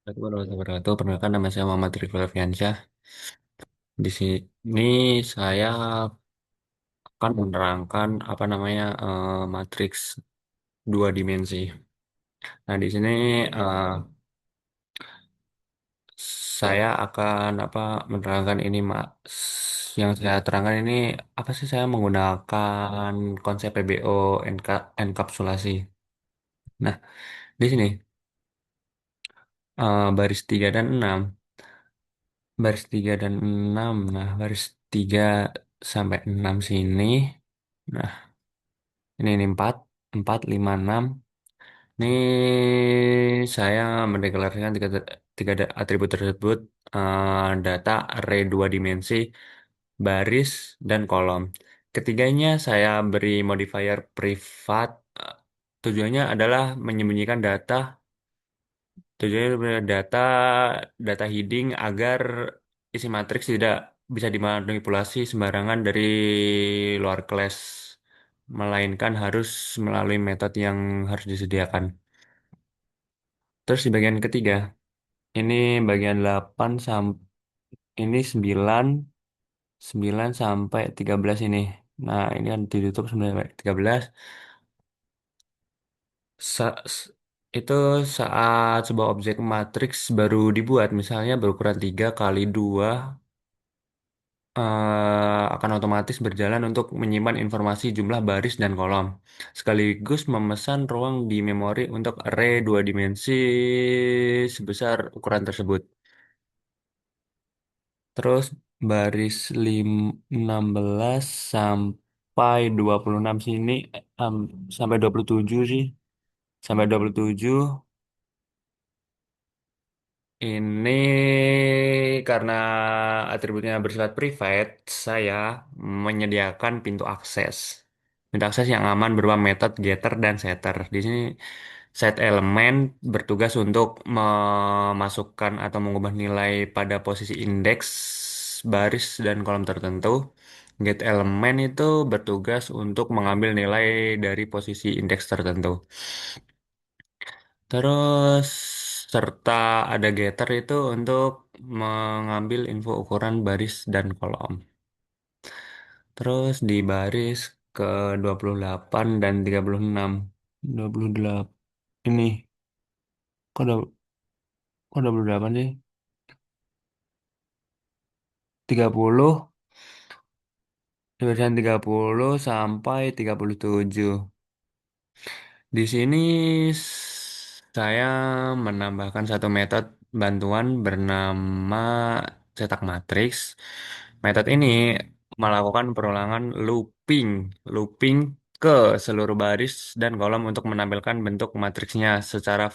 Assalamualaikum warahmatullahi wabarakatuh. Perkenalkan nama saya Muhammad Rifle Fiansyah. Di sini saya akan menerangkan apa namanya matriks dua dimensi. Nah, di sini eh, saya akan menerangkan ini yang saya terangkan ini apa sih saya menggunakan konsep PBO enkapsulasi. Nah, di sini baris 3 dan 6. Baris 3 dan 6. Nah, baris 3 sampai 6 sini. Nah, ini 4, 4, 5, 6. Ini saya mendeklarasikan tiga atribut tersebut, data array dua dimensi, baris, dan kolom. Ketiganya saya beri modifier privat. eh, Tujuannya adalah menyembunyikan data data heading agar isi matriks tidak bisa dimanipulasi sembarangan dari luar kelas, melainkan harus melalui metode yang harus disediakan. Terus di bagian ketiga, ini bagian 8 ini 9 sampai 13 ini. Nah, ini kan ditutup 9 sampai 13. Sa- s- itu saat sebuah objek matriks baru dibuat, misalnya berukuran 3 kali 2, akan otomatis berjalan untuk menyimpan informasi jumlah baris dan kolom, sekaligus memesan ruang di memori untuk array dua dimensi sebesar ukuran tersebut. Terus baris 16 sampai 26 sini, em, sampai 27 sih. Sampai 27 ini karena atributnya bersifat private, saya menyediakan pintu akses. Pintu akses yang aman berupa metode getter dan setter. Di sini set elemen bertugas untuk memasukkan atau mengubah nilai pada posisi indeks, baris, dan kolom tertentu. Get elemen itu bertugas untuk mengambil nilai dari posisi indeks tertentu. Terus serta ada getter itu untuk mengambil info ukuran baris dan kolom. Terus di baris ke 28 dan 36. 28 ini kok ada kok 28 sih? 30, di barisan 30 sampai 37. Di sini saya menambahkan satu metode bantuan bernama cetak matriks. Metode ini melakukan perulangan looping ke seluruh baris dan kolom untuk menampilkan bentuk matriksnya secara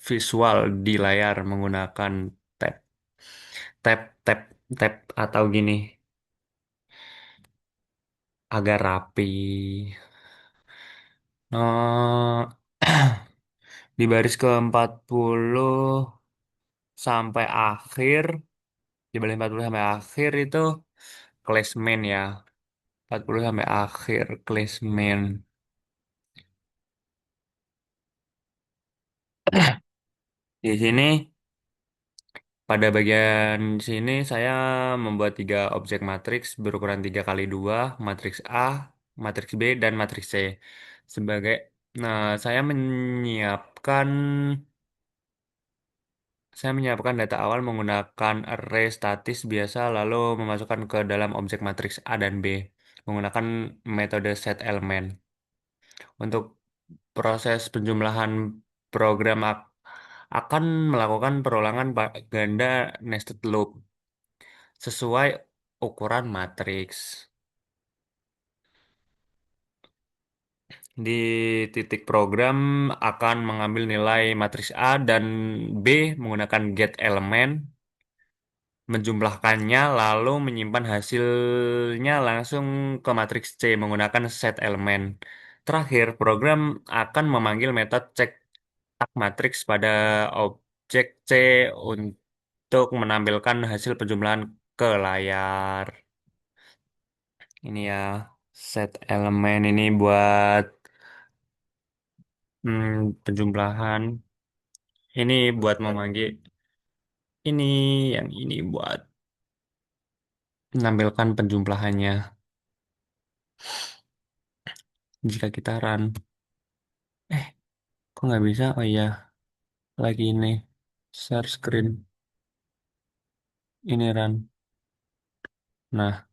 visual di layar menggunakan tab, tab, tab, tab atau gini agar rapi. Oh, di baris ke-40 sampai akhir, di baris 40 sampai akhir itu classman ya. 40 sampai akhir classman. Di sini, pada bagian sini saya membuat tiga objek matriks berukuran 3 kali 2, matriks A, matriks B, dan matriks C. Sebagai, nah, saya menyiapkan data awal menggunakan array statis biasa, lalu memasukkan ke dalam objek matriks A dan B menggunakan metode set element. Untuk proses penjumlahan, program akan melakukan perulangan ganda nested loop sesuai ukuran matriks. Di titik program akan mengambil nilai matriks A dan B menggunakan get element, menjumlahkannya, lalu menyimpan hasilnya langsung ke matriks C menggunakan set elemen. Terakhir, program akan memanggil metode cek tak matriks pada objek C untuk menampilkan hasil penjumlahan ke layar. Ini ya, set elemen ini buat penjumlahan. Ini buat memanggil, ini yang ini buat menampilkan penjumlahannya jika kita run. Eh, kok nggak bisa? Oh iya, lagi ini share screen. Ini run. Nah,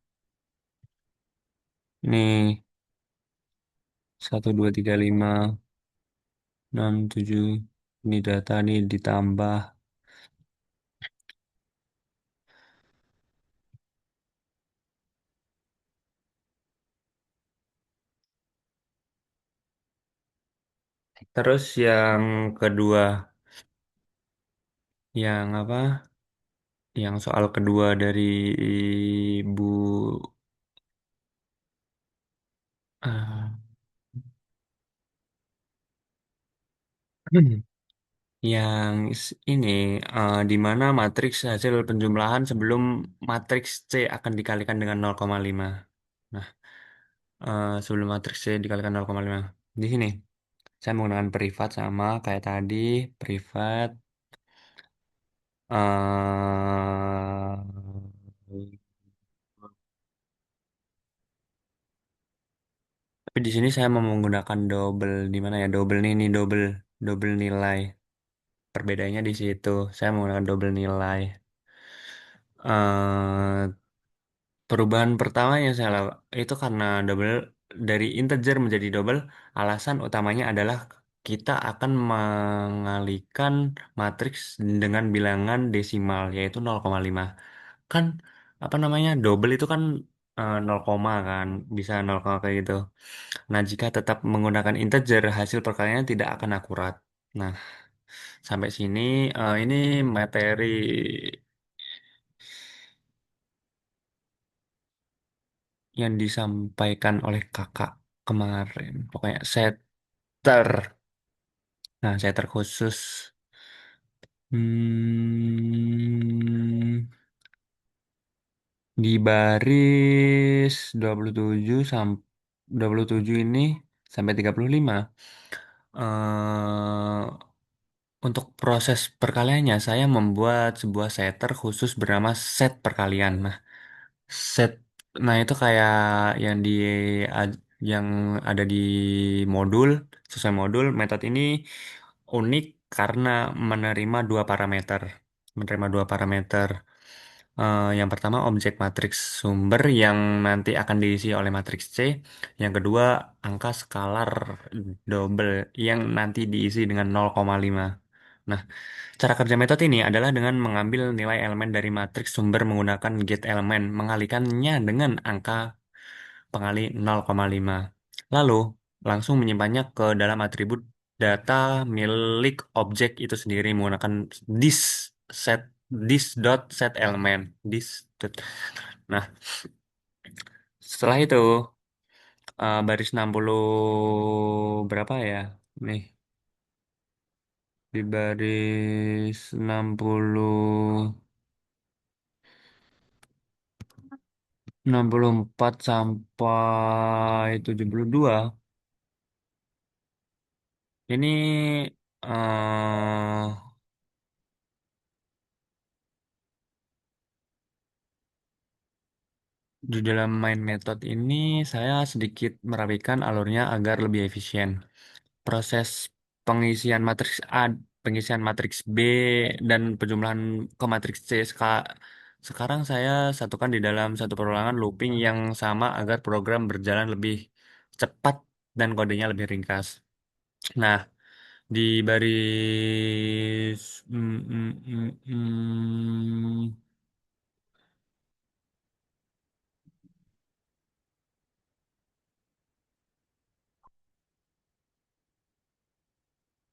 ini 1 2 3 5 6 7. Ini data nih ditambah. Terus yang kedua, yang apa? Yang soal kedua dari Bu, ah, yang ini, di mana matriks hasil penjumlahan sebelum matriks C akan dikalikan dengan 0,5. Nah, sebelum matriks C dikalikan 0,5. Di sini saya menggunakan privat sama kayak tadi, privat. Tapi di sini saya mau menggunakan double, di mana ya double ini double double nilai. Perbedaannya di situ. Saya menggunakan double nilai. eh Perubahan pertama yang saya lakukan itu karena double dari integer menjadi double. Alasan utamanya adalah kita akan mengalihkan matriks dengan bilangan desimal yaitu 0,5. Kan apa namanya double itu kan 0, kan bisa 0, kayak gitu. Nah, jika tetap menggunakan integer, hasil perkaliannya tidak akan akurat. Nah, sampai sini ini materi yang disampaikan oleh kakak kemarin. Pokoknya setter. Nah, setter khusus. Hmm, di baris 27 sampai 27 ini sampai 35. eh Untuk proses perkaliannya, saya membuat sebuah setter khusus bernama set perkalian. Nah, set, nah itu kayak yang yang ada di modul, sesuai modul. Metode ini unik karena menerima dua parameter. Menerima dua parameter. Yang pertama objek matriks sumber yang nanti akan diisi oleh matriks C. Yang kedua angka skalar double yang nanti diisi dengan 0,5. Nah, cara kerja metode ini adalah dengan mengambil nilai elemen dari matriks sumber menggunakan get elemen, mengalihkannya dengan angka pengali 0,5. Lalu, langsung menyimpannya ke dalam atribut data milik objek itu sendiri menggunakan this set this dot set elemen. This dot. Nah, setelah itu baris 60 berapa ya? Nih, di baris 64 sampai 72 ini eh di dalam main method ini saya sedikit merapikan alurnya agar lebih efisien. Proses pengisian matriks A, pengisian matriks B, dan penjumlahan ke matriks C sekarang saya satukan di dalam satu perulangan looping yang sama agar program berjalan lebih cepat dan kodenya lebih ringkas. Nah, di baris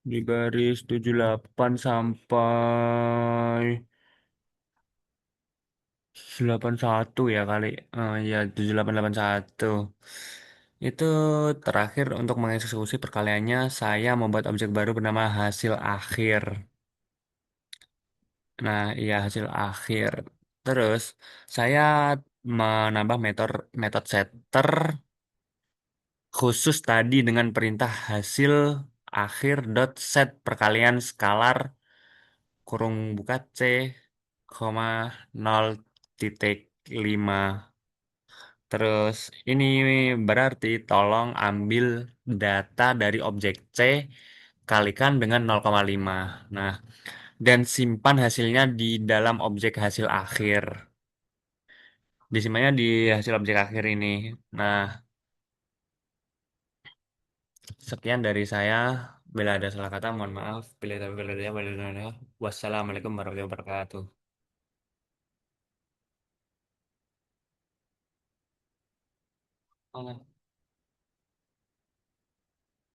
di baris 78 sampai 81 ya kali. Ya 7881. Itu terakhir untuk mengeksekusi perkaliannya saya membuat objek baru bernama hasil akhir. Nah, iya hasil akhir. Terus saya menambah metode metode setter khusus tadi dengan perintah hasil akhir dot set perkalian skalar kurung buka C, koma 0,5. Terus ini berarti tolong ambil data dari objek C kalikan dengan 0,5. Nah, dan simpan hasilnya di dalam objek hasil akhir. Disimpannya di hasil objek akhir ini. Nah, sekian dari saya. Bila ada salah kata, mohon maaf. Bila ada, wassalamualaikum warahmatullahi wabarakatuh.